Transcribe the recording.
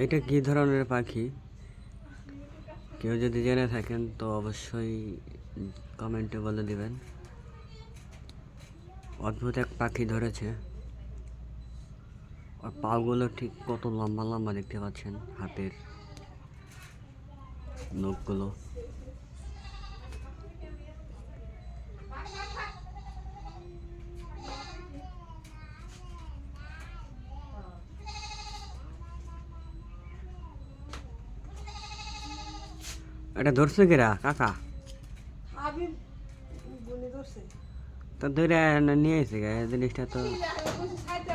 এটা কি ধরনের পাখি কেউ যদি জেনে থাকেন তো অবশ্যই কমেন্টে বলে দিবেন। অদ্ভুত এক পাখি ধরেছে। আর পাগুলো ঠিক কত লম্বা লম্বা দেখতে পাচ্ছেন, হাতের নখগুলো। এটা ধরছে কিরা কাকা? হাবিব বলে ধরছে। তো ধরে নিয়ে এসে গে জিনিসটা তো। কি জানে, বলছে সাইডে